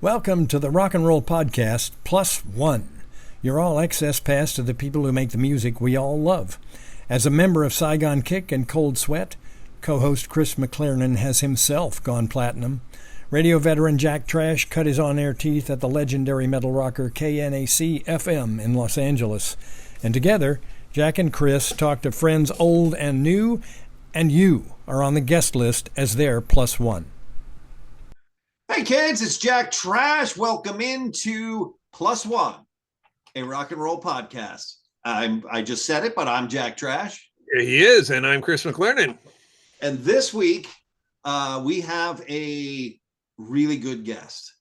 Welcome to the Rock and Roll Podcast Plus One, your all access pass to the people who make the music we all love. As a member of Saigon Kick and Cold Sweat, co-host Chris McLernon has himself gone platinum. Radio veteran Jack Trash cut his on-air teeth at the legendary metal rocker KNAC-FM in Los Angeles. And together, Jack and Chris talk to friends old and new, and you are on the guest list as their plus one. Hey kids, it's Jack Trash. Welcome into Plus One, a rock and roll podcast. I just said it, but I'm Jack Trash. Here he is, and I'm Chris McLernon. And this week, we have a really good guest.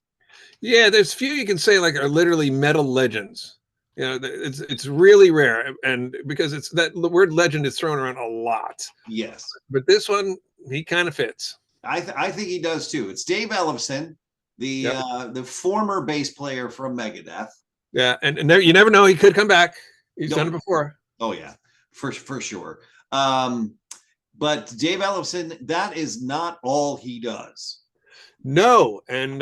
Yeah, there's few you can say like are literally metal legends. You know, it's really rare, and because it's that the word legend is thrown around a lot. Yes, but this one he kind of fits. I think he does too. It's Dave Ellefson, the former bass player from Megadeth. Yeah, and you never know, he could come back. He's done it before. Oh yeah, for sure. But Dave Ellefson, that is not all he does. No, and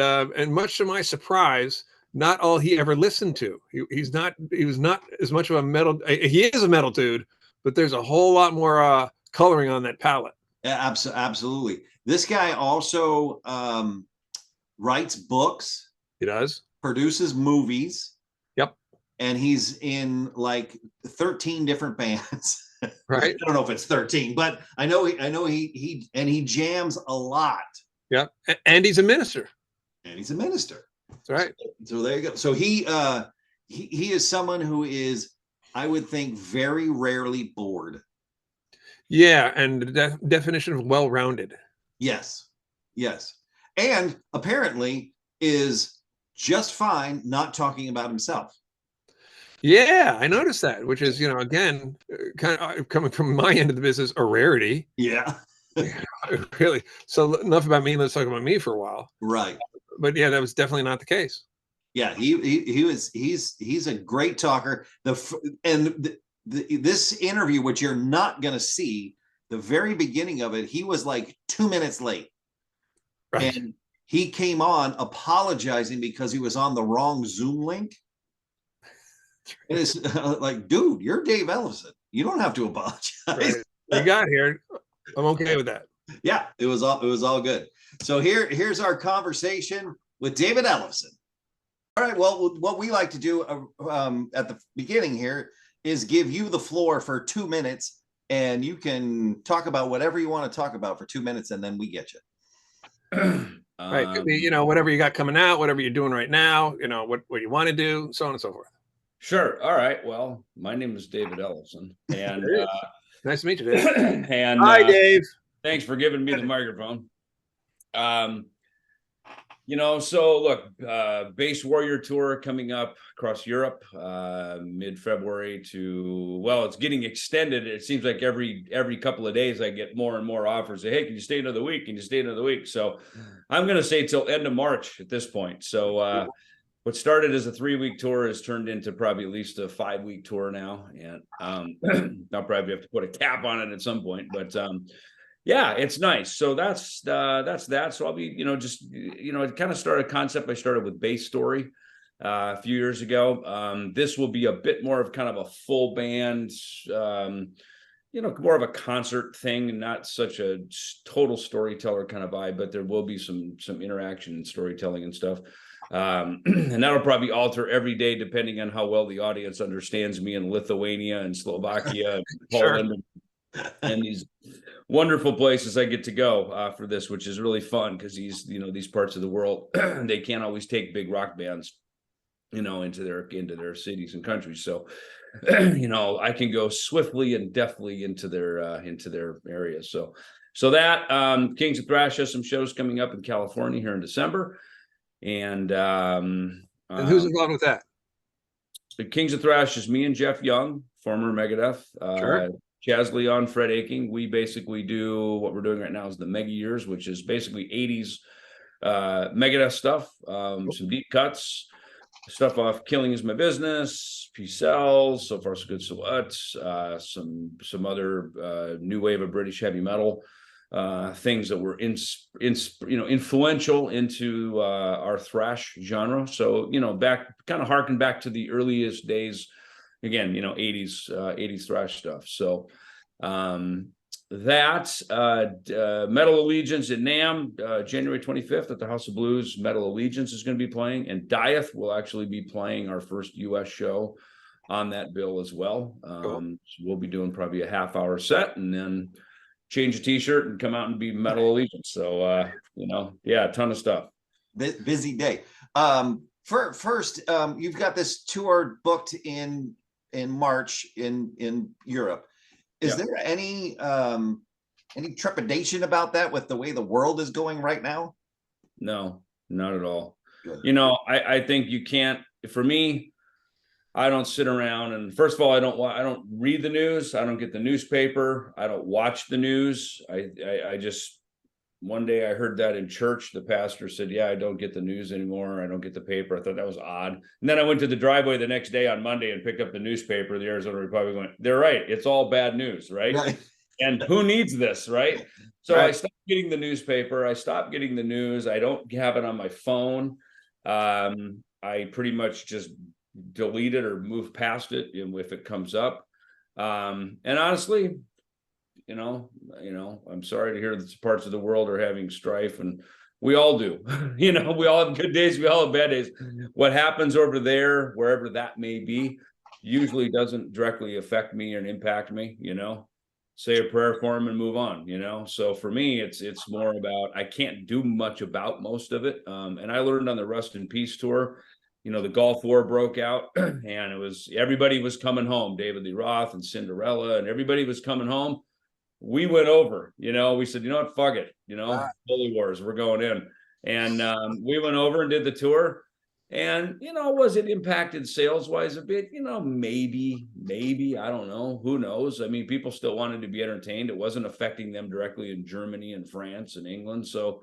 much to my surprise, not all he ever listened to. He was not as much of a metal. He is a metal dude, but there's a whole lot more coloring on that palette. Yeah, absolutely. This guy also writes books. He does. Produces movies. Yep. And he's in like 13 different bands. Right. I don't know if it's 13, but I know he jams a lot. Yeah. And he's a minister. That's right. So there you go. So he is someone who is, I would think, very rarely bored. Yeah, and the definition of well-rounded. Yes. And apparently is just fine not talking about himself. Yeah, I noticed that, which is, again, kind of coming from my end of the business, a rarity. Yeah. Really. So enough about me. Let's talk about me for a while. Right. But yeah, that was definitely not the case. Yeah, he's a great talker. This interview, which you're not going to see, the very beginning of it, he was like 2 minutes late. Right. And he came on apologizing because he was on the wrong Zoom link. And it's like, dude, you're Dave Ellefson. You don't have to apologize. Right. You got here. I'm okay with that. Yeah, it was all good. So here's our conversation with David Ellefson. All right. Well, what we like to do at the beginning here is give you the floor for 2 minutes, and you can talk about whatever you want to talk about for 2 minutes, and then we get you. Right. Could be, whatever you got coming out, whatever you're doing right now, what you want to do, so on and so forth. Sure. All right. Well, my name is David Ellefson, and nice to meet you, Dave. And hi, Dave. Thanks for giving me the microphone. So look, Bass Warrior Tour coming up across Europe, mid-February it's getting extended. It seems like every couple of days I get more and more offers. Say, hey, can you stay another week? Can you stay another week? So I'm going to say till end of March at this point. So what started as a 3-week tour has turned into probably at least a 5-week tour now. And I'll probably have to put a cap on it at some point, but yeah, it's nice. So that's that. So I'll be, it kind of started a concept I started with Bass Story a few years ago. This will be a bit more of kind of a full band, more of a concert thing and not such a total storyteller kind of vibe, but there will be some interaction and storytelling and stuff. And that'll probably alter every day depending on how well the audience understands me in Lithuania and Slovakia and Poland and these wonderful places I get to go for this, which is really fun because these parts of the world, they can't always take big rock bands, into their cities and countries. So, I can go swiftly and deftly into their areas. So that Kings of Thrash has some shows coming up in California here in December. And who's involved with that? The Kings of Thrash is me and Jeff Young, former Megadeth. Sure. Chaz Leon, Fred Aching. We basically do what we're doing right now is the Mega Years, which is basically 80s Megadeth stuff, some deep cuts, stuff off Killing Is My Business, Peace Sells, So Far So Good So What, some other new wave of British heavy metal. things that were influential into our thrash genre. So, kind of harken back to the earliest days, again, 80s thrash stuff. So Metal Allegiance in NAMM, January 25th at the House of Blues. Metal Allegiance is going to be playing, and Dieth will actually be playing our first U.S. show on that bill as well. Cool. So we'll be doing probably a half-hour set, and then change a t-shirt and come out and be Metal Allegiance. So a ton of stuff. Busy day. First, you've got this tour booked in March in Europe. Is there any trepidation about that with the way the world is going right now? No, not at all. Good. I think you can't. For me, I don't sit around and, first of all, I don't read the news. I don't get the newspaper. I don't watch the news. I just, one day I heard that in church. The pastor said, "Yeah, I don't get the news anymore. I don't get the paper." I thought that was odd. And then I went to the driveway the next day on Monday and picked up the newspaper, the Arizona Republic, going, "They're right. It's all bad news, right? And who needs this, right?" So I stopped getting the newspaper. I stopped getting the news. I don't have it on my phone. I pretty much just delete it or move past it if it comes up. And honestly, I'm sorry to hear that parts of the world are having strife, and we all do. We all have good days, we all have bad days. What happens over there, wherever that may be, usually doesn't directly affect me and impact me. Say a prayer for them and move on. So for me, it's more about, I can't do much about most of it. And I learned on the Rust in Peace tour, the Gulf War broke out, and everybody was coming home. David Lee Roth and Cinderella, and everybody was coming home. We went over, we said, what, fuck it, Holy Wars, we're going in. And we went over and did the tour. And, was it impacted sales-wise a bit? Maybe, I don't know. Who knows? I mean, people still wanted to be entertained. It wasn't affecting them directly in Germany and France and England. So,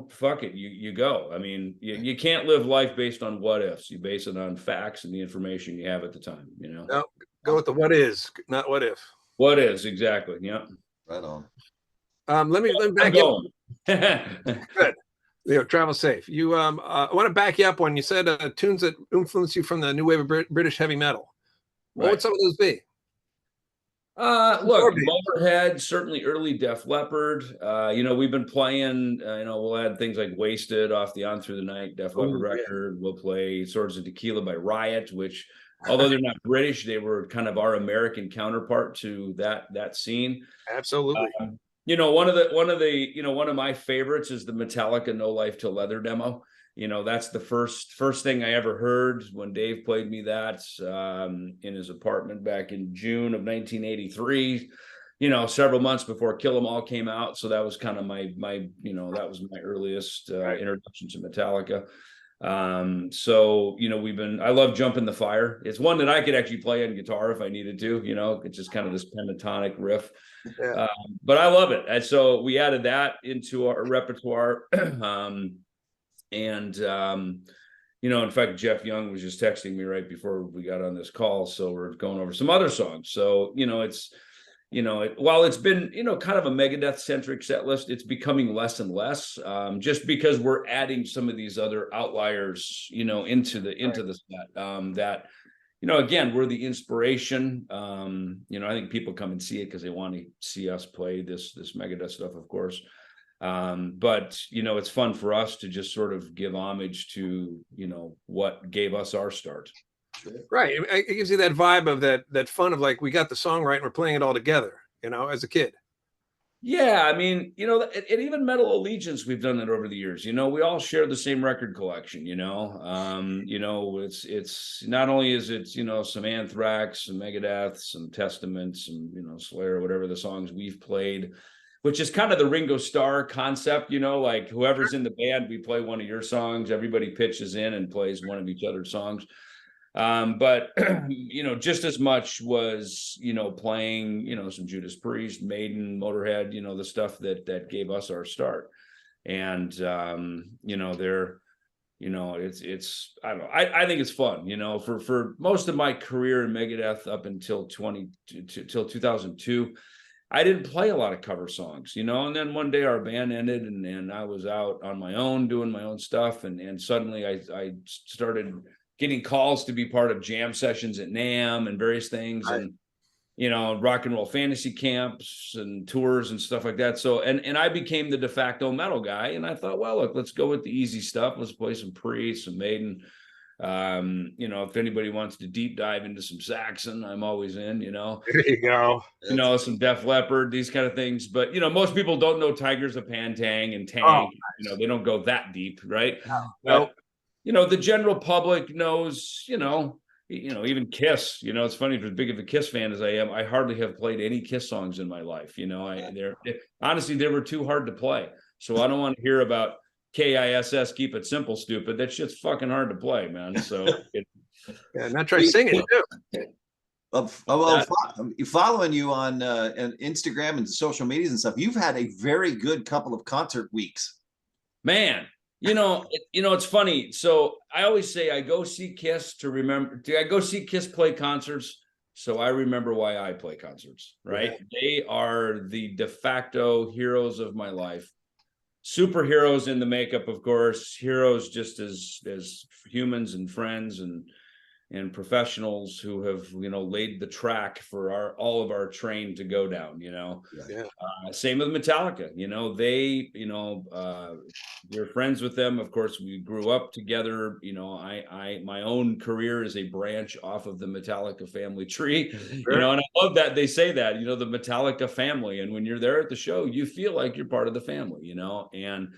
fuck it, you go. I mean, you can't live life based on what ifs. You base it on facts and the information you have at the time, No, go with the what is, not what if. What is, exactly. Yeah. Right on. Let me back you up. Good. Travel safe. You I want to back you up when you said tunes that influence you from the new wave of British heavy metal. What would some of those be? Look, Motorhead, certainly early Def Leppard. We've been playing, we'll add things like Wasted off the On Through the Night Def Leppard record. We'll play Swords of Tequila by Riot, which, although they're not British, they were kind of our American counterpart to that scene. Absolutely. One of my favorites is the Metallica No Life Till Leather demo. That's the first thing I ever heard when Dave played me that in his apartment back in June of 1983. Several months before Kill 'Em All came out. So that was kind of my that was my earliest introduction to Metallica. I love Jump in the Fire. It's one that I could actually play on guitar if I needed to, it's just kind of this pentatonic riff. Yeah. But I love it. And so we added that into our repertoire. In fact, Jeff Young was just texting me right before we got on this call. So we're going over some other songs. So, while it's been, kind of a Megadeth centric set list, it's becoming less and less, just because we're adding some of these other outliers, into the set, that, again, we're the inspiration. I think people come and see it because they want to see us play this Megadeth stuff, of course. But it's fun for us to just sort of give homage to, what gave us our start. Right. It gives you that vibe of that fun of like, we got the song right and we're playing it all together, as a kid. Yeah, I mean, and even Metal Allegiance, we've done that over the years. We all share the same record collection. It's not only is it some Anthrax, some Megadeth, some Testament, some Slayer, whatever the songs we've played, which is kind of the Ringo Starr concept. Like whoever's in the band, we play one of your songs. Everybody pitches in and plays one of each other's songs. But just as much was, playing, some Judas Priest, Maiden, Motorhead, the stuff that gave us our start. And, it's, I don't know, I think it's fun, for most of my career in Megadeth up until 2002, I didn't play a lot of cover songs, you know. And then one day our band ended, and I was out on my own doing my own stuff, and suddenly I started getting calls to be part of jam sessions at NAMM and various things, and you know, rock and roll fantasy camps and tours and stuff like that. So, and I became the de facto metal guy, and I thought, well, look, let's go with the easy stuff. Let's play some Priest, some Maiden. You know, if anybody wants to deep dive into some Saxon, I'm always in, you know. There you go. You know, some Def Leppard, these kind of things. But, you know, most people don't know Tigers of Pantang and Tank. Oh, nice. You know, they don't go that deep, right? No. But, you know, the general public knows, you know, even Kiss. You know, it's funny, as big of a Kiss fan as I am, I hardly have played any Kiss songs in my life. You know, honestly, they were too hard to play. So I don't want to hear about KISS, keep it simple, stupid. That shit's fucking hard to play, man. So and I try singing too. Following you on Instagram and social medias and stuff, you've had a very good couple of concert weeks. Man, you know, it's funny. So I always say I go see Kiss to remember. I go see Kiss play concerts, so I remember why I play concerts. Right? Yeah. They are the de facto heroes of my life. Superheroes in the makeup, of course, heroes just as humans and friends and professionals who have, you know, laid the track for all of our train to go down, you know. Yeah. Same with Metallica, you know, they, you know, we're friends with them. Of course, we grew up together. You know, my own career is a branch off of the Metallica family tree, sure. You know, and I love that they say that, you know, the Metallica family. And when you're there at the show, you feel like you're part of the family, you know, and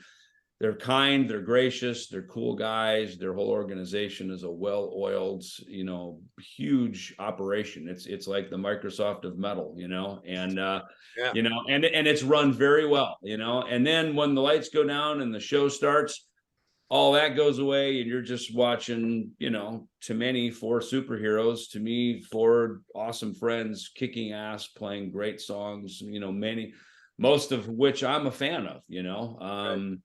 they're kind, they're gracious, they're cool guys. Their whole organization is a well-oiled, you know, huge operation. It's like the Microsoft of metal, you know, and you know, and it's run very well, you know. And then when the lights go down and the show starts, all that goes away, and you're just watching, you know, to many 4 superheroes, to me 4 awesome friends kicking ass, playing great songs, you know, most of which I'm a fan of, you know. Right.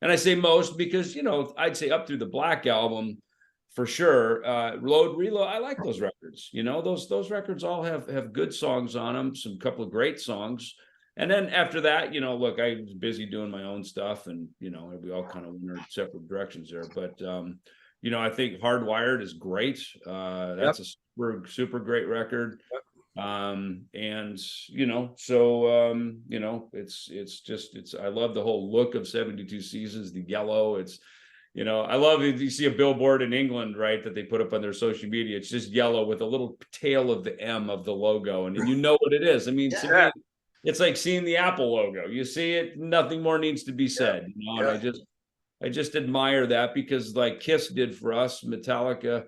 And I say most because, you know, I'd say up through the Black Album, for sure. Load, Reload, I like those records. You know, those records all have good songs on them, some couple of great songs. And then after that, you know, look, I was busy doing my own stuff, and, you know, we all kind of went our separate directions there. But, you know, I think Hardwired is great. That's a super great record. Yep. And you know, so you know, it's I love the whole look of 72 Seasons, the yellow. It's, you know, I love it. You see a billboard in England, right, that they put up on their social media. It's just yellow with a little tail of the M of the logo, and you know what it is. I mean, to me, it's like seeing the Apple logo. You see it, nothing more needs to be said. You know, and I just admire that, because like Kiss did for us, Metallica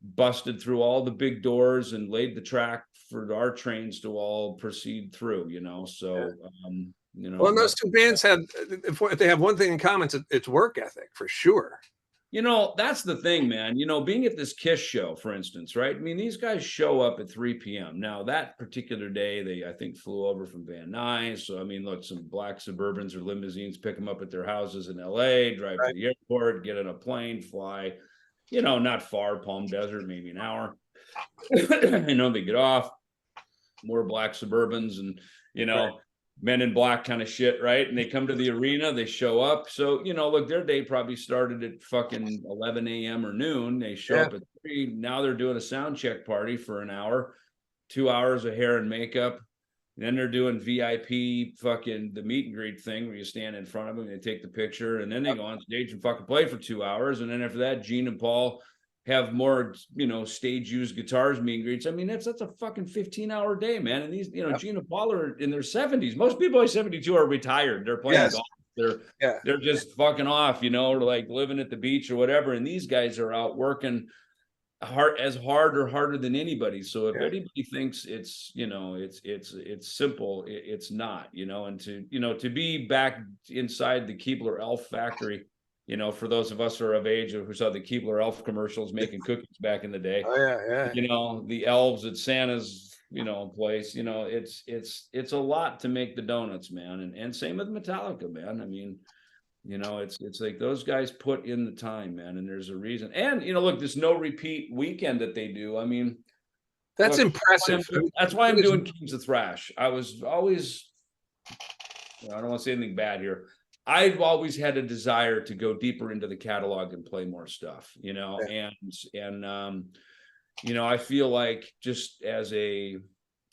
busted through all the big doors and laid the track for our trains to all proceed through, you know. So you know, well, and those two bands if they have one thing in common, it's work ethic, for sure. You know, that's the thing, man. You know, being at this Kiss show, for instance, right? I mean, these guys show up at 3 p.m. Now, that particular day, they, I think, flew over from Van Nuys. So, I mean, look, some black Suburbans or limousines pick them up at their houses in L.A., drive to the airport, get on a plane, fly, you know, not far, Palm Desert, maybe an hour. You know, they get off, more black Suburbans and, you know, Men in Black kind of shit, right? And they come to the arena, they show up. So, you know, look, their day probably started at fucking 11 a.m. or noon. They show up at 3. Now they're doing a sound check party for an hour, 2 hours of hair and makeup. Then they're doing VIP fucking the meet and greet thing where you stand in front of them and they take the picture. And then they go on stage and fucking play for 2 hours. And then after that, Gene and Paul have more, you know, stage used guitars, meet and greets. I mean, that's a fucking 15-hour day, man. And these, you know, Gene and Paul are in their 70s. Most people at 72 are retired. They're playing golf. They're just fucking off, you know, or like living at the beach or whatever. And these guys are out working hard or harder than anybody. So if anybody thinks it's, you know, it's simple, it's not, you know. And to be back inside the Keebler Elf factory, you know, for those of us who are of age who saw the Keebler Elf commercials making cookies back in the day, you know, the elves at Santa's, you know, place, you know, it's a lot to make the donuts, man. And same with Metallica, man. I mean, you know, it's like those guys put in the time, man, and there's a reason. And, you know, look, this no repeat weekend that they do. I mean, That's impressive. That's why I'm doing Kings of Thrash. I was always, I don't want to say anything bad here. I've always had a desire to go deeper into the catalog and play more stuff, and I feel like just as a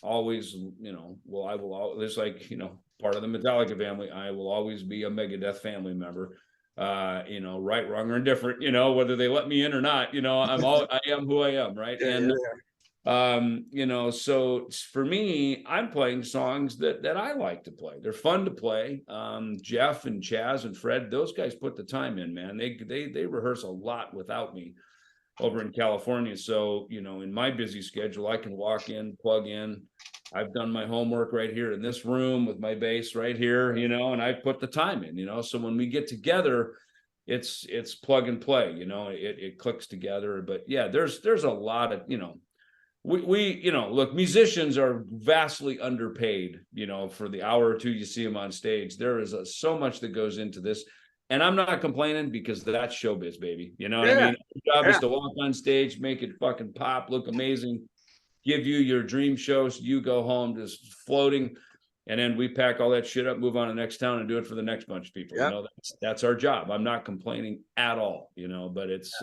always, I will always part of the Metallica family, I will always be a Megadeth family member. Right, wrong, or indifferent, whether they let me in or not, I am who I am, right? So for me, I'm playing songs that I like to play. They're fun to play. Jeff and Chaz and Fred, those guys put the time in, man. They rehearse a lot without me over in California. So, in my busy schedule, I can walk in, plug in. I've done my homework right here in this room with my bass right here, and I put the time in, so when we get together, it's plug and play, it clicks together. But yeah, there's a lot of, we look, musicians are vastly underpaid, for the hour or two you see them on stage. There is so much that goes into this. And I'm not complaining because that's showbiz, baby. You know what I mean? Our job is to walk on stage, make it fucking pop, look amazing, give you your dream show, so you go home just floating, and then we pack all that shit up, move on to the next town, and do it for the next bunch of people. That's our job. I'm not complaining at all, but it's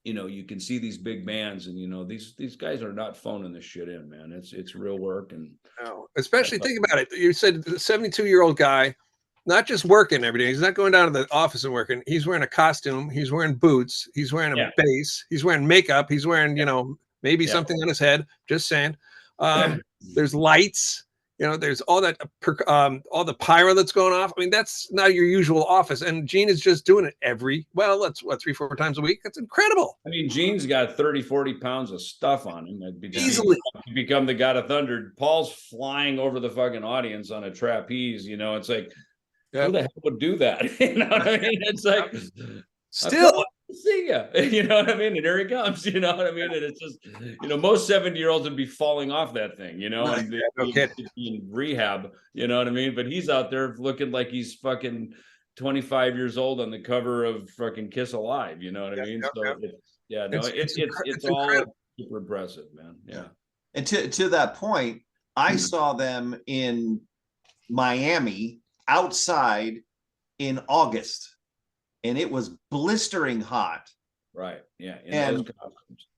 you can see these big bands, and these guys are not phoning this shit in, man. It's real work. And especially think about it. You said the 72-year-old guy, not just working every day. He's not going down to the office and working. He's wearing a costume. He's wearing boots. He's wearing a bass. He's wearing makeup. He's wearing, maybe something on his head. Just saying. There's lights. There's all that, all the pyro that's going off. I mean, that's not your usual office. And Gene is just doing it 3-4 times a week. That's incredible. I mean, Gene's got 30, 40 pounds of stuff on him. Easily. Become the God of Thunder. Paul's flying over the fucking audience on a trapeze. It's like, who the hell would do that? You know what I mean? It's like, still see ya. You know what I mean? And here he comes. You know what I mean? And it's just, most 70-year-olds would be falling off that thing, and in rehab, you know what I mean? But he's out there looking like he's fucking 25 years old on the cover of fucking Kiss Alive. You know what I mean? It's all super impressive, man. Yeah. And to that point, I saw them in Miami outside in August, and it was blistering hot. Right. Yeah. And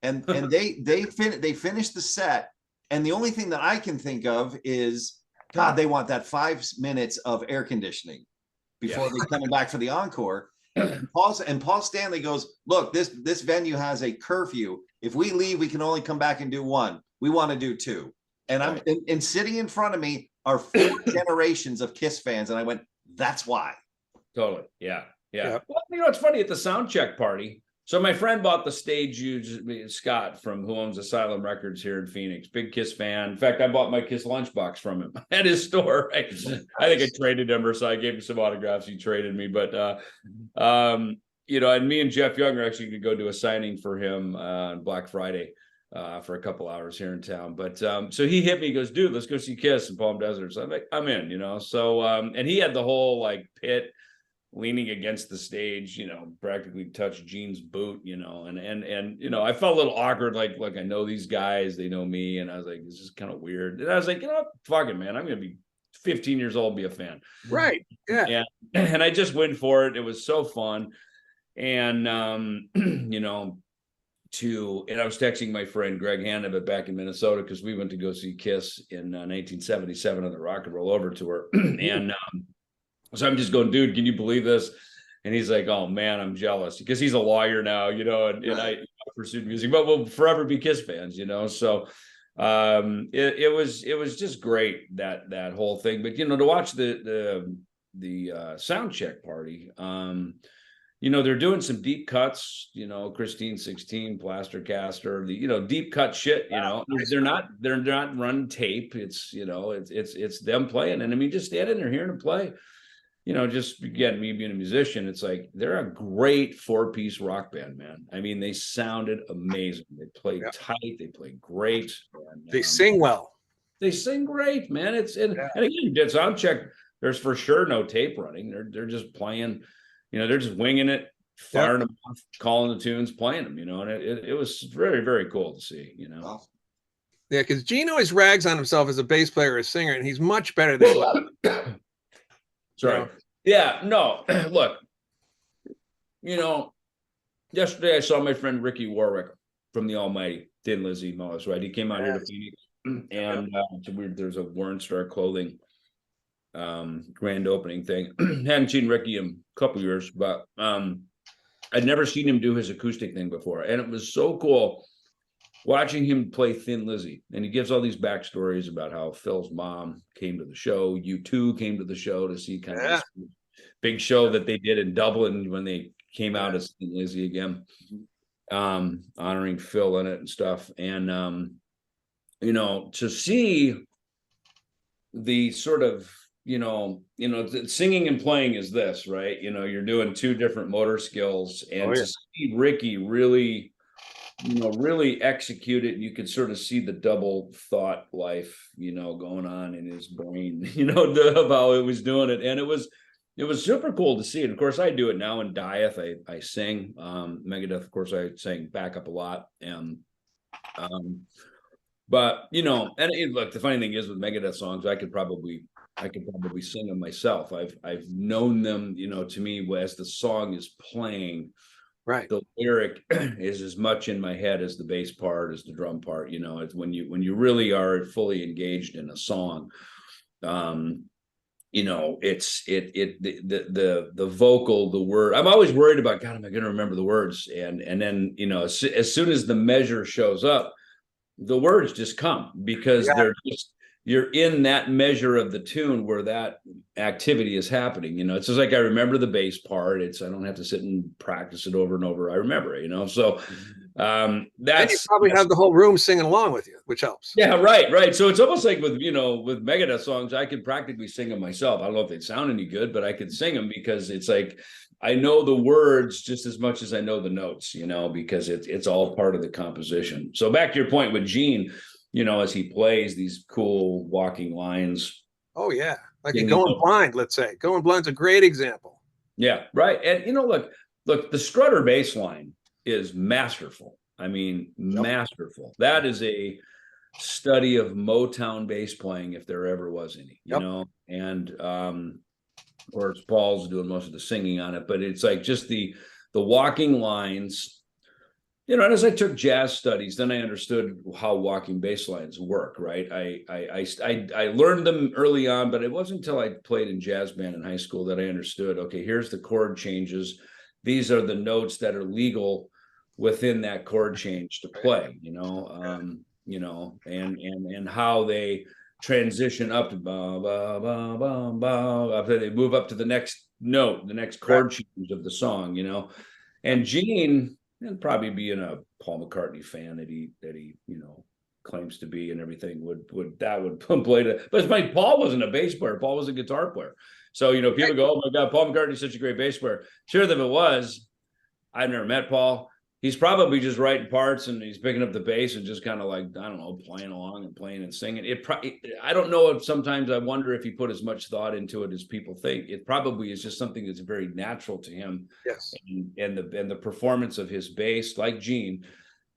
they finished the set, and the only thing that I can think of is, God, they want that 5 minutes of air conditioning before they're coming back for the encore. And Paul Stanley goes, look, this venue has a curfew. If we leave, we can only come back and do one. We want to do two. And and sitting in front of me are 4 generations of Kiss fans. And I went, that's why. Totally. Yeah. Well, it's funny at the sound check party. So my friend bought the stage used, Scott, from who owns Asylum Records here in Phoenix. Big Kiss fan. In fact, I bought my Kiss lunchbox from him at his store. I think I traded him, or so I gave him some autographs. He traded me. But, and me and Jeff Young are actually going to go do a signing for him on Black Friday. For a couple hours here in town. But so he hit me, he goes, dude, let's go see Kiss in Palm Desert. So I'm like, I'm in, so and he had the whole pit leaning against the stage, practically touched Gene's boot, and I felt a little awkward, like I know these guys, they know me, and I was like, this is kind of weird. And I was like, fuck it, man, I'm gonna be 15 years old and be a fan. Right. Yeah. And I just went for it. It was so fun. And and I was texting my friend Greg Hannibal back in Minnesota, because we went to go see Kiss in 1977 on the Rock and Roll Over tour. And so I'm just going, dude, can you believe this? And he's like, oh man, I'm jealous, because he's a lawyer now, and I pursued music, but we'll forever be Kiss fans, So it was just great, that whole thing. But to watch the sound check party, they're doing some deep cuts, Christine 16, Plaster Caster, the deep cut shit, they're not run tape. It's it's them playing. And I mean, just standing there hearing them play, just again, me being a musician, it's like they're a great 4-piece rock band, man. I mean, they sounded amazing. They played tight, they played great. And, they sing well. They sing great, man. And again, did sound check. There's for sure no tape running. They're just playing. They're just winging it, firing them off, calling the tunes, playing them, and it was very, very cool to see, Awesome. Yeah, because Gene always rags on himself as a bass player or a singer, and he's much better than Sorry. Yeah, no, look, yesterday I saw my friend Ricky Warwick from the Almighty, Thin Lizzy Moss, right? He came out here to Phoenix, and it's weird. There's a Warnstar Clothing grand opening thing. Hadn't seen Ricky in a couple years, but I'd never seen him do his acoustic thing before, and it was so cool watching him play Thin Lizzy. And he gives all these backstories about how Phil's mom came to the show, U2 came to the show to see kind of this big show that they did in Dublin when they came out as Thin Lizzy again, honoring Phil in it and stuff. And to see the sort of singing and playing is this, right? You're doing two different motor skills, and to see Ricky really execute it, you could sort of see the double thought life, going on in his brain, of how it was doing it. And it was super cool to see it. Of course, I do it now in Dieth. I sing. Megadeth, of course, I sang backup a lot. And but and look, the funny thing is with Megadeth songs, I could probably sing them myself. I've known them, to me, as the song is playing, right, the lyric is as much in my head as the bass part, as the drum part. It's when you really are fully engaged in a song. It's the vocal, the word. I'm always worried about, God, am I going to remember the words? And then as soon as the measure shows up, the words just come, because you're in that measure of the tune where that activity is happening. It's just like, I remember the bass part. I don't have to sit and practice it over and over. I remember it, so that's, and you probably have the whole room singing along with you, which helps. Yeah, right. So it's almost like with Megadeth songs, I could practically sing them myself. I don't know if they'd sound any good, but I could sing them, because it's like, I know the words just as much as I know the notes, because it's all part of the composition. So back to your point with Gene, as he plays these cool walking lines. Oh yeah. Like Going Blind, let's say. Going Blind's a great example. Yeah, right. And look, the Strutter bass line is masterful. I mean, masterful. That is a study of Motown bass playing, if there ever was any, and of course Paul's doing most of the singing on it, but it's like just the walking lines. And as I took jazz studies, then I understood how walking bass lines work, right? I learned them early on, but it wasn't until I played in jazz band in high school that I understood, okay, here's the chord changes. These are the notes that are legal within that chord change to play, and how they transition up to ba, ba, ba, ba, ba, after they move up to the next note, the next chord change of the song, and Gene, and probably being a Paul McCartney fan that he claims to be and everything, would play the. But it's funny, Paul wasn't a bass player. Paul was a guitar player. So people go, "Oh my God, Paul McCartney's such a great bass player." Sure, if it was, I've never met Paul. He's probably just writing parts, and he's picking up the bass and just kind of like, I don't know, playing along and playing and singing. I don't know if sometimes I wonder if he put as much thought into it as people think. It probably is just something that's very natural to him. Yes. And the performance of his bass, like Gene,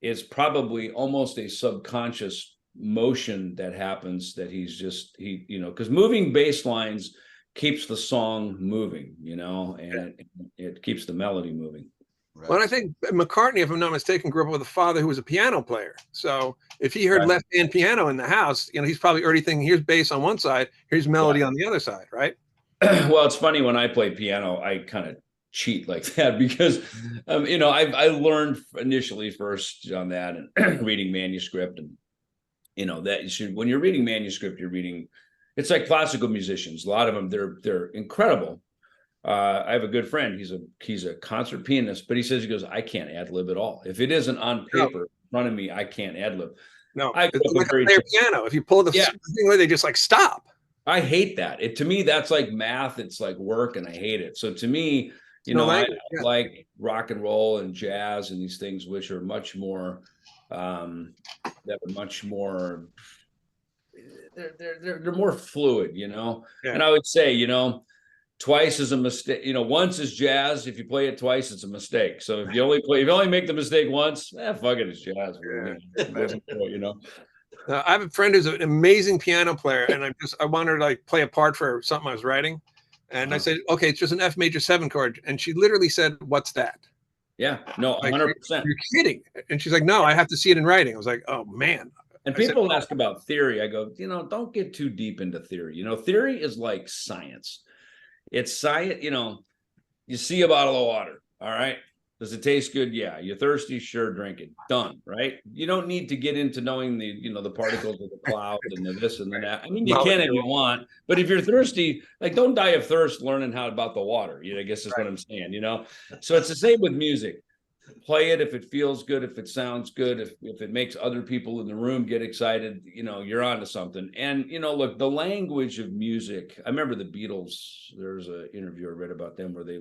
is probably almost a subconscious motion that happens, that because moving bass lines keeps the song moving, and it keeps the melody moving. Right. Well, I think McCartney, if I'm not mistaken, grew up with a father who was a piano player. So if he heard left-hand piano in the house, he's probably already thinking, here's bass on one side, here's melody on the other side, right? Well, it's funny, when I play piano, I kind of cheat like that, because, I learned initially first on that and reading manuscript, and, that when you're reading manuscript, you're reading, it's like classical musicians. A lot of them, they're incredible. I have a good friend. He's a concert pianist, but he goes, I can't ad lib at all. If it isn't on paper in front of me, I can't ad lib. No, it's like a player piano. If you pull the thing away, they just like stop. I hate that. To me, that's like math. It's like work, and I hate it. So to me, I like rock and roll and jazz and these things, which are much more, they're more fluid, And I would say, twice is a mistake. Once is jazz. If you play it twice, it's a mistake. So if you only make the mistake once, fuck it, it's jazz. I have a friend who's an amazing piano player, and I wanted to like play a part for something I was writing, and I said, okay, it's just an F major 7 chord, and she literally said, "What's that?" Yeah, no, Like, 100%. you're kidding. And she's like, "No, I have to see it in writing." I was like, "Oh man." And people ask about theory. I go, don't get too deep into theory. Theory is like science. It's science. You see a bottle of water. All right. Does it taste good? Yeah. You thirsty? Sure, drink it. Done. Right. You don't need to get into knowing the particles of the cloud and the this and the that. I mean, you can if you want, but if you're thirsty, like, don't die of thirst learning how about the water. I guess is what I'm saying. So it's the same with music. Play it if it feels good, if it sounds good, if it makes other people in the room get excited, you're onto something. And look, the language of music. I remember the Beatles. There's an interview I read about them where they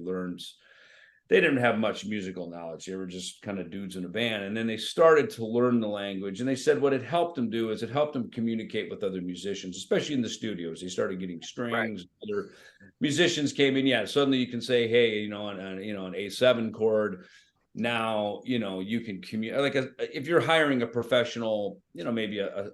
didn't have much musical knowledge. They were just kind of dudes in a band, and then they started to learn the language. And they said what it helped them do is it helped them communicate with other musicians, especially in the studios. They started getting strings. Right. Other musicians came in. Yeah, suddenly you can say, hey, on an A7 chord. Now you can communicate, like if you're hiring a professional, maybe a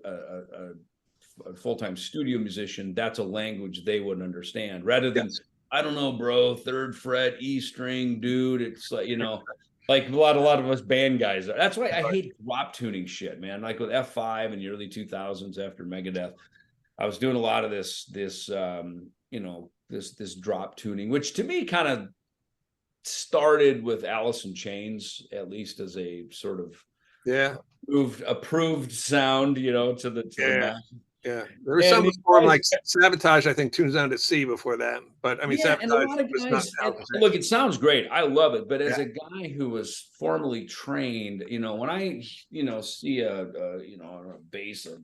full-time studio musician, that's a language they would understand, rather than I don't know, bro, 3rd fret E string, dude. It's like like a lot of us band guys. That's why I hate drop tuning shit, man. Like with F5 in the early 2000s after Megadeth, I was doing a lot of this drop tuning, which to me kind of started with Alice in Chains, at least as a sort of approved sound, to the mass. Yeah, there was some before like Sabotage. I think tunes down to C before that, but I mean, Sabotage and a lot of guys. Look, it sounds great. I love it, but as a guy who was formally trained, when I see a bass, a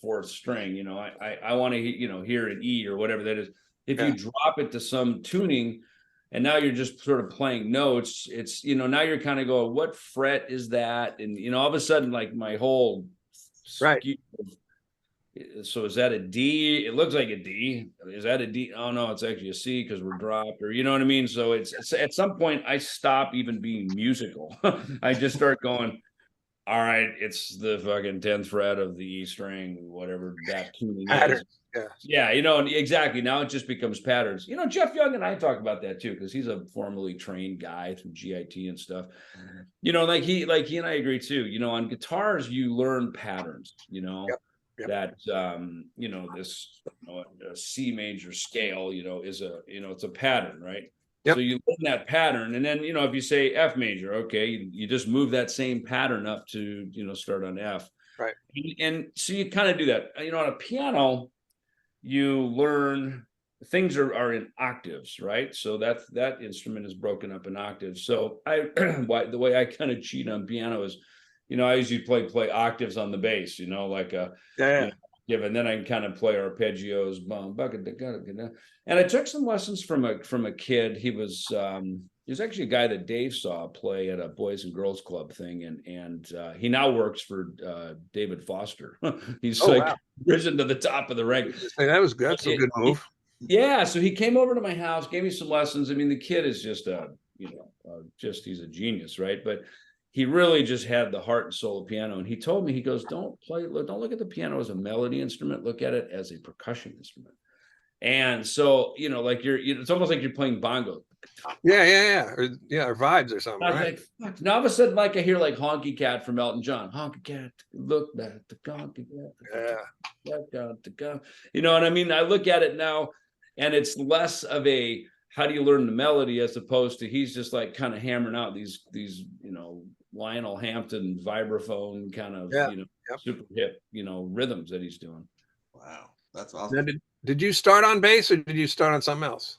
4th string, I want to hear an E or whatever that is. If you drop it to some tuning, and now you're just sort of playing notes, it's now you're kind of going, what fret is that? And all of a sudden, like my whole so is that a D? It looks like a D. Is that a D? Oh no, it's actually a C because we're dropped, or you know what I mean? So it's at some point I stop even being musical. I just start going, all right, it's the fucking 10th fret of the E string, whatever that tuning is. Yeah, exactly. Now it just becomes patterns. Jeff Young and I talk about that too, because he's a formally trained guy through GIT and stuff. Like he and I agree too. On guitars, you learn patterns, that this a C major scale, is it's a pattern, right? So you learn that pattern, and then if you say F major, okay, you just move that same pattern up to start on F, right? And so you kind of do that. On a piano, you learn things are in octaves, right? So that instrument is broken up in octaves. So the way I kind of cheat on piano is, I usually play octaves on the bass, like a and then I can kind of play arpeggios, and I took some lessons from a kid. He was actually a guy that Dave saw play at a Boys and Girls Club thing, and he now works for David Foster. He's risen to the top of the rank. That was good. That's a good move. So he came over to my house, gave me some lessons. I mean, the kid is just he's a genius, right? But he really just had the heart and soul of piano. And he told me, he goes, don't look at the piano as a melody instrument. Look at it as a percussion instrument. And so, like it's almost like you're playing bongo. Or vibes or something. Right? Like, now all of a sudden, like I hear like Honky Cat from Elton John. Honky Cat, look at the Honky Cat. And I mean, I look at it now, and it's less of a how do you learn the melody as opposed to he's just like kind of hammering out these Lionel Hampton vibraphone kind of super hip rhythms that he's doing. Wow, that's awesome. Now, did you start on bass or did you start on something else?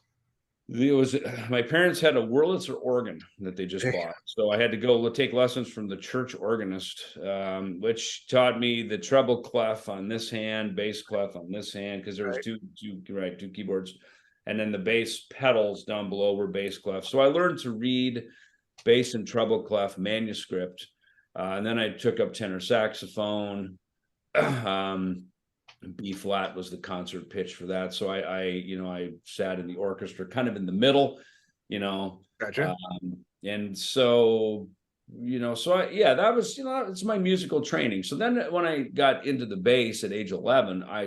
It was my parents had a Wurlitzer organ that they just bought, so I had to go take lessons from the church organist, which taught me the treble clef on this hand, bass clef on this hand, because there was two keyboards, and then the bass pedals down below were bass clef. So I learned to read bass and treble clef manuscript, and then I took up tenor saxophone. B flat was the concert pitch for that. So I sat in the orchestra kind of in the middle, Gotcha. And so so that was, it's my musical training. So then when I got into the bass at age 11, I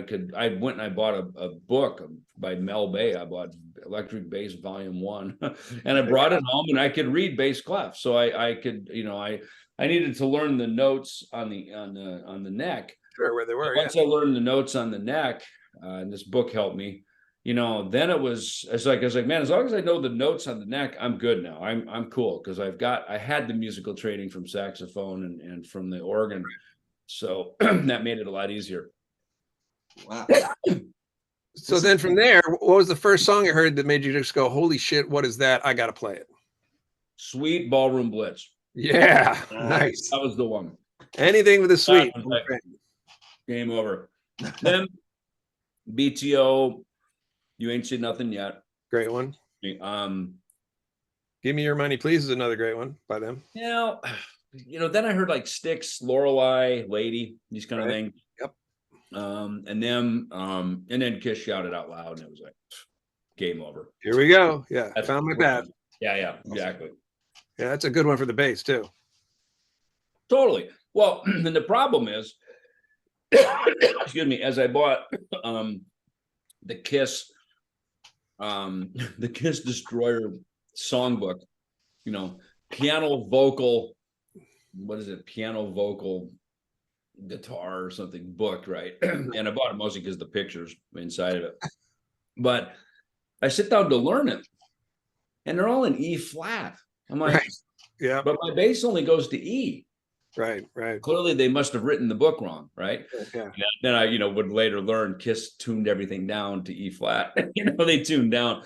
went and I bought a book by Mel Bay. I bought Electric Bass Volume 1 and I brought it home and I could read bass clef. So I could, I needed to learn the notes on the neck. Sure, where they were. Once I learned the notes on the neck, and this book helped me, then it's like man, as long as I know the notes on the neck, I'm good now. I'm cool because I had the musical training from saxophone and from the organ, so that made it a lot easier. Wow. So then from there, what was the first song you heard that made you just go, "Holy shit, what is that? I got to play it"? Sweet Ballroom Blitz. Yeah, nice. That was the one. Anything with a sweet. Game over. Then BTO, You Ain't Seen Nothing Yet. Great one. Give Me Your Money, Please is another great one by them. Then I heard like Styx, Lorelei, Lady, these kind of things. Yep. And then Kiss Shouted Out Loud, and it was like game over. Here we go. Yeah, I found my path. Yeah, exactly. Yeah, that's a good one for the bass too. Totally. Well, and the problem is, excuse me, as I bought the Kiss Destroyer songbook, piano vocal, what is it? Piano vocal guitar or something book, right? And I bought it mostly because the pictures inside of it. But I sit down to learn it, and they're all in E flat. I'm like, yeah, but my bass only goes to E. Right. Clearly, they must have written the book wrong, right? Yeah. Then I, would later learn Kiss tuned everything down to E flat. They tuned down.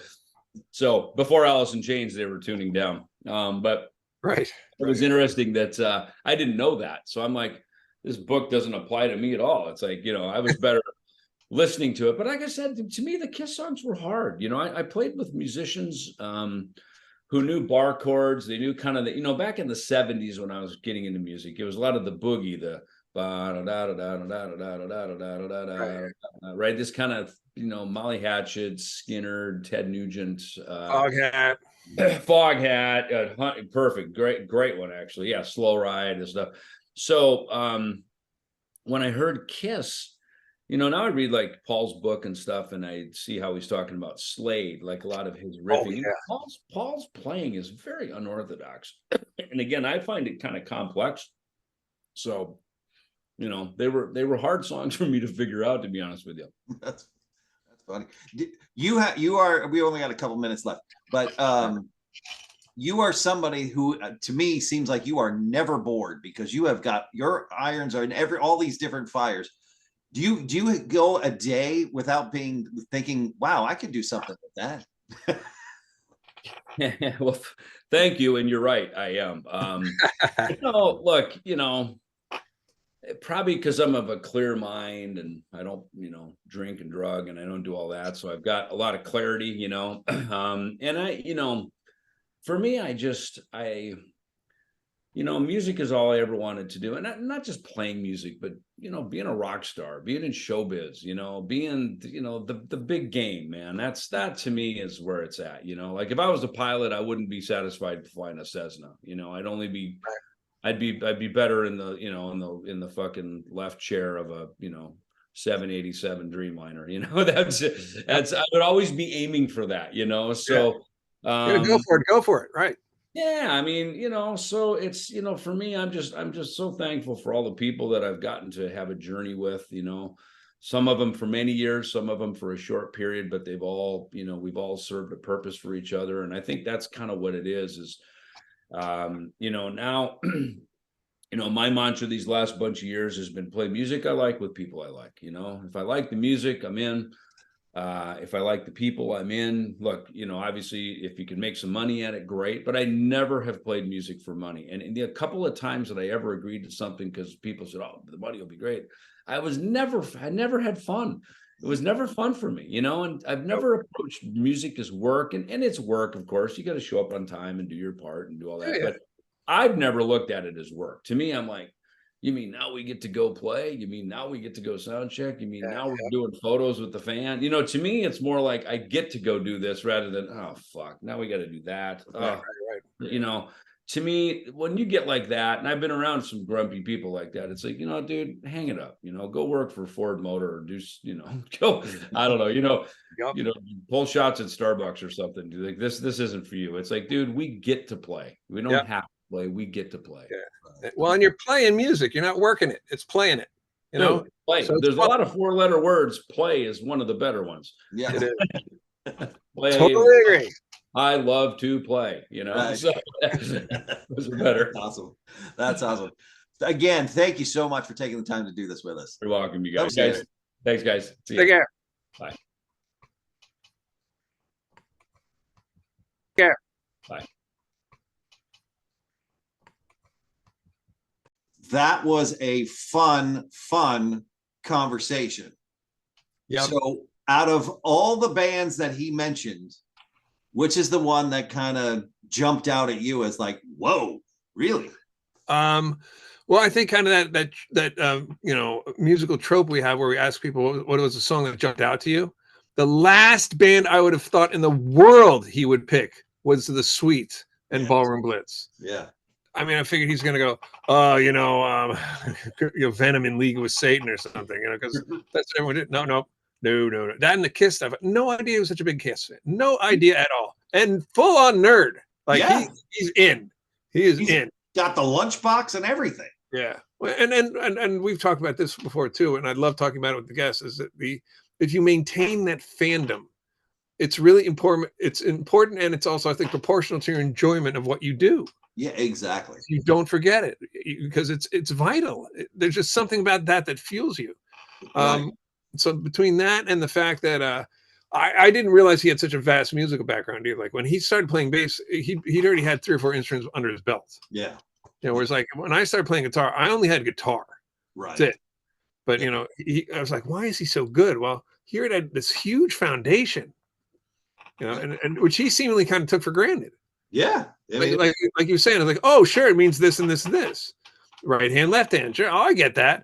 So before Alice in Chains, they were tuning down. But it was interesting that I didn't know that. So I'm like, this book doesn't apply to me at all. It's like, I was better listening to it. But like I said, to me, the Kiss songs were hard. I played with musicians who knew bar chords. They knew kind of the, back in the 70s when I was getting into music, it was a lot of the boogie, the right, this kind of, Molly Hatchet, Skinner, Ted Nugent, Foghat, perfect, great one actually. Yeah, Slow Ride and stuff. So when I heard Kiss, now I read like Paul's book and stuff, and I see how he's talking about Slade, like a lot of his riffing. Paul's playing is very unorthodox, and again, I find it kind of complex. So, they were hard songs for me to figure out, to be honest with you. That's funny. We only got a couple minutes left, but you are somebody who, to me, seems like you are never bored because you have got your irons are in all these different fires. Do you go a day without thinking, wow, I could do something with that? Well, thank you. And you're right. I am. Look, probably because I'm of a clear mind and I don't, drink and drug and I don't do all that. So I've got a lot of clarity, and I, for me, music is all I ever wanted to do. And not just playing music, but, being a rock star, being in showbiz, being, the big game, man. That to me is where it's at, like if I was a pilot, I wouldn't be satisfied flying a Cessna, I'd be better in the, in the fucking left chair of a, 787 Dreamliner, that's, I would always be aiming for that, so. Go for it. Right. Yeah, I mean, so it's, for me, I'm just so thankful for all the people that I've gotten to have a journey with, some of them for many years, some of them for a short period, but they've all, we've all served a purpose for each other. And I think that's kind of what it is, now, my mantra these last bunch of years has been play music I like with people I like, if I like the music, I'm in. If I like the people, I'm in. Look, obviously, if you can make some money at it, great. But I never have played music for money. And a couple of times that I ever agreed to something because people said, "Oh, the money will be great," I never had fun. It was never fun for me, And I've never approached music as work, and it's work, of course. You got to show up on time and do your part and do all that. Yeah. But I've never looked at it as work. To me, I'm like, you mean now we get to go play? You mean now we get to go sound check? You mean now we're doing photos with the fan? To me, it's more like I get to go do this rather than, oh, fuck, now we got to do that. Right. to me, when you get like that, and I've been around some grumpy people like that, it's like, dude, hang it up, go work for Ford Motor or do, go, I don't know, Yep. Pull shots at Starbucks or something. Like this isn't for you. It's like, dude, we get to play. We don't Yep. have to play. We get to play. Yeah. Well, and you're playing music. You're not working it. It's playing it. Dude, play. So there's a lot of 4-letter words. Play is one of the better ones. Yeah. It is. Play. Totally agree. I love to play, Right. So those are better. That's awesome. That's awesome. Again, thank you so much for taking the time to do this with us. You're welcome, you guys. Thanks, Thanks, guys. See Take ya. care. Bye. Take care. Bye. That was a fun conversation. Yep. So out of all the bands that he mentioned, which is the one that kind of jumped out at you as like, whoa, really? Well, I think kind of that musical trope we have where we ask people what was the song that jumped out to you. The last band I would have thought in the world he would pick was The Sweet and Ballroom Blitz. Yeah. I mean, I figured he's going to go, Venom in League with Satan or something, because that's what everyone did. No. That and the Kiss stuff. No idea he was such a big Kiss fan. No idea at all. And full on nerd. Like he's in. He's in. Got the lunchbox and everything. Yeah. And we've talked about this before too, and I love talking about it with the guests, is that if you maintain that fandom, it's really important. It's important, and it's also, I think, proportional to your enjoyment of what you do. Yeah, exactly. You don't forget it, because it's vital. There's just something about that fuels you. Right. So between that and the fact that I didn't realize he had such a vast musical background either. Like when he started playing bass, he'd already had 3 or 4 instruments under his belt. Yeah. Whereas like when I started playing guitar, I only had guitar. Right. That's it. But I was like, why is he so good? Well, here it had this huge foundation, and which he seemingly kind of took for granted. Yeah. Like you were saying, like, oh, sure, it means this and this and this. Right hand, left hand. Sure. Oh, I get that.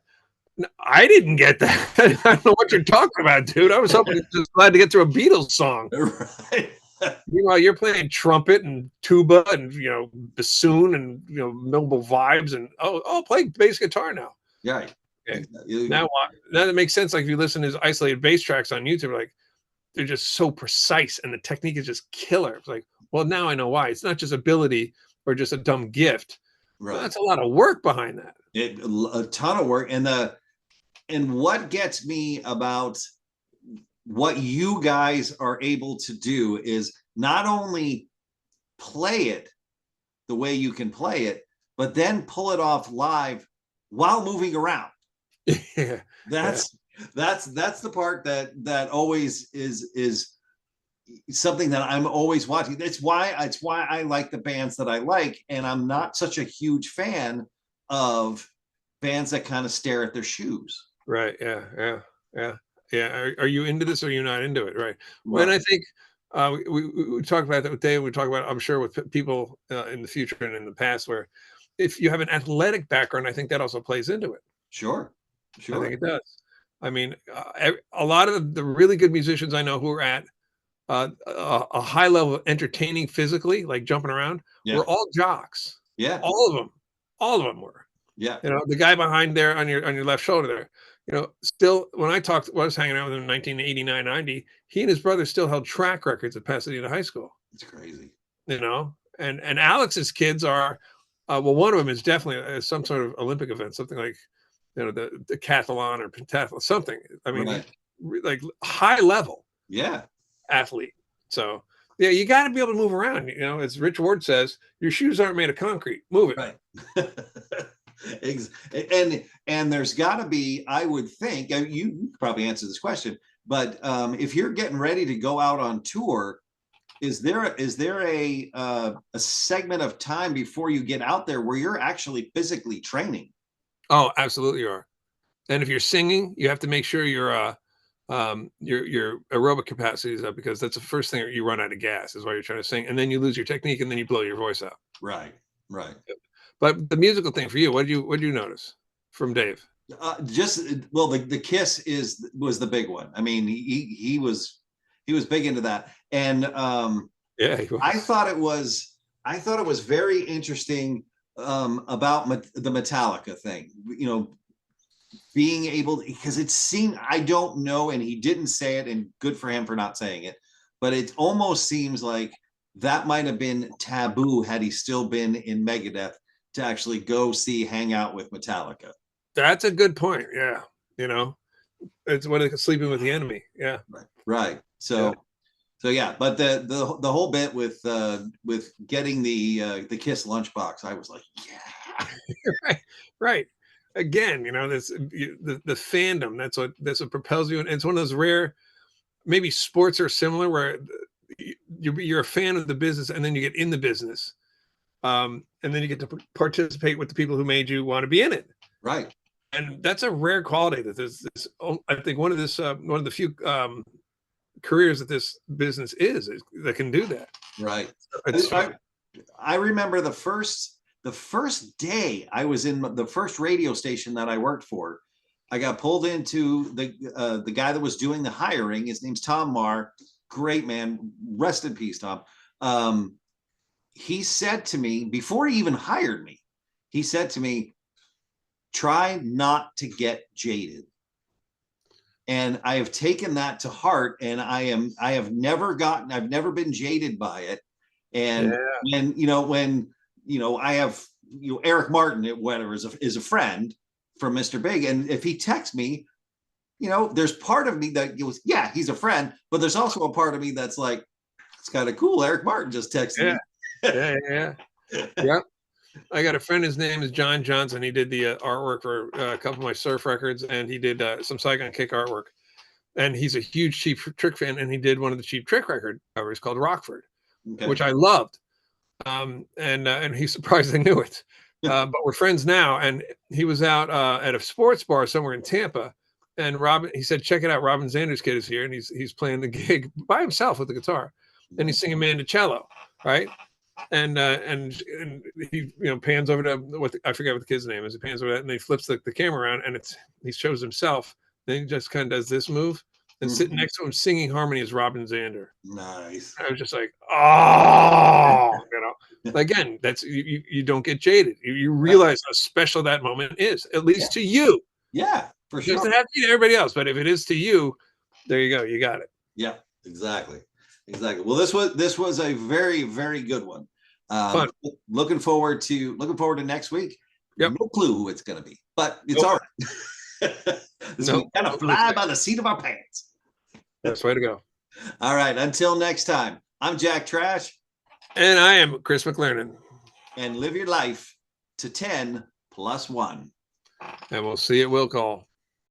No, I didn't get that. I don't know what you're talking about, dude. I was just glad to get through a Beatles song. Right. Meanwhile, you're playing trumpet and tuba and bassoon and noble vibes and play bass guitar now. Yeah. Okay. Now that makes sense. Like if you listen to his isolated bass tracks on YouTube, like they're just so precise and the technique is just killer. It's like, well, now I know why. It's not just ability or just a dumb gift. Right. Well, that's a lot of work behind that. A ton of work. And what gets me about what you guys are able to do is not only play it the way you can play it, but then pull it off live while moving around. Yeah. That's the part that always is something that I'm always watching. It's why I like the bands that I like, and I'm not such a huge fan of bands that kind of stare at their shoes. Right. Yeah. Are you into this or are you not into it? Right. Well, and I think we talked about that with Dave. We talk about, I'm sure, with people in the future and in the past, where if you have an athletic background, I think that also plays into it. Sure. I think it does. I mean, a lot of the really good musicians I know who are at a high level of entertaining physically, like jumping around, were all jocks. Yeah. All of them were. Yeah. The guy behind there on your left shoulder there, still, when I was hanging out with him in 1989, 90, he and his brother still held track records at Pasadena High School. It's crazy. And Alex's kids are, one of them is definitely some sort of Olympic event, something like, the decathlon or pentathlon, something. I mean, like high level. Yeah. Athlete. So yeah, you got to be able to move around. As Rich Ward says, your shoes aren't made of concrete. Move it. Right. And there's got to be, I would think, you probably answer this question, but if you're getting ready to go out on tour, is there a segment of time before you get out there where you're actually physically training? Oh, absolutely, you are. And if you're singing, you have to make sure your aerobic capacity is up, because that's the first thing you run out of gas is while you're trying to sing, and then you lose your technique, and then you blow your voice out. Right. But the musical thing for you, what do you notice from Dave? The Kiss was the big one. I mean, he was big into that, and yeah, he was. I thought it was I thought it was very interesting about the Metallica thing. You know, being able to, because it seemed, I don't know, and he didn't say it, and good for him for not saying it, but it almost seems like that might have been taboo had he still been in Megadeth to actually go hang out with Metallica. That's a good point. Yeah. You know, it's what it's sleeping with the enemy. Yeah. Right. So yeah, but the whole bit with getting the Kiss lunchbox, I was like, yeah. Right. Again, you know, the fandom, that's what propels you. And it's one of those rare, maybe sports are similar, where you're a fan of the business and then you get in the business. And then you get to participate with the people who made you want to be in it. Right. And that's a rare quality that this I think one of the few careers that this business is that can do that. Right. I remember the first day I was in the first radio station that I worked for. I got pulled into the guy that was doing the hiring. His name's Tom Marr. Great man. Rest in peace, Tom. He said to me, before he even hired me, he said to me, try not to get jaded. And I have taken that to heart, and I've never been jaded by it. And when I have, Eric Martin, whatever, is a friend from Mr. Big. And if he texts me, there's part of me that goes, yeah, he's a friend, but there's also a part of me that's like, it's kind of cool. Eric Martin just texted me. Yeah. I got a friend, his name is John Johnson. He did the artwork for a couple of my surf records, and he did some Saigon Kick artwork. And he's a huge Cheap Trick fan, and he did one of the Cheap Trick record covers called Rockford, which I loved. And he's surprised I knew it. But we're friends now, and he was out at a sports bar somewhere in Tampa, and he said, check it out, Robin Zander's kid is here, and he's playing the gig by himself with the guitar, and he's singing Mandocello, right? And he pans over to I forget what the kid's name is. He pans over that, and he flips the camera around, and he shows himself. Then he just kind of does this move, and sitting next to him singing harmony is Robin Zander. Nice. I was just like, oh, again, that's you don't get jaded. You realize how special that moment is, at least to you. Yeah, for sure. It doesn't have to be to everybody else, but if it is to you, there you go. You got it. Yeah, exactly. Well, this was a very, very good one. Fun. Looking forward to next week. Yep. No clue who it's going to be, but it's all right. This week kind of fly by the seat of our pants. That's the way to go. All right. Until next time, I'm Jack Trash. And I am Chris McLernon. And live your life to 10 plus 1. And we'll see you at Will Call.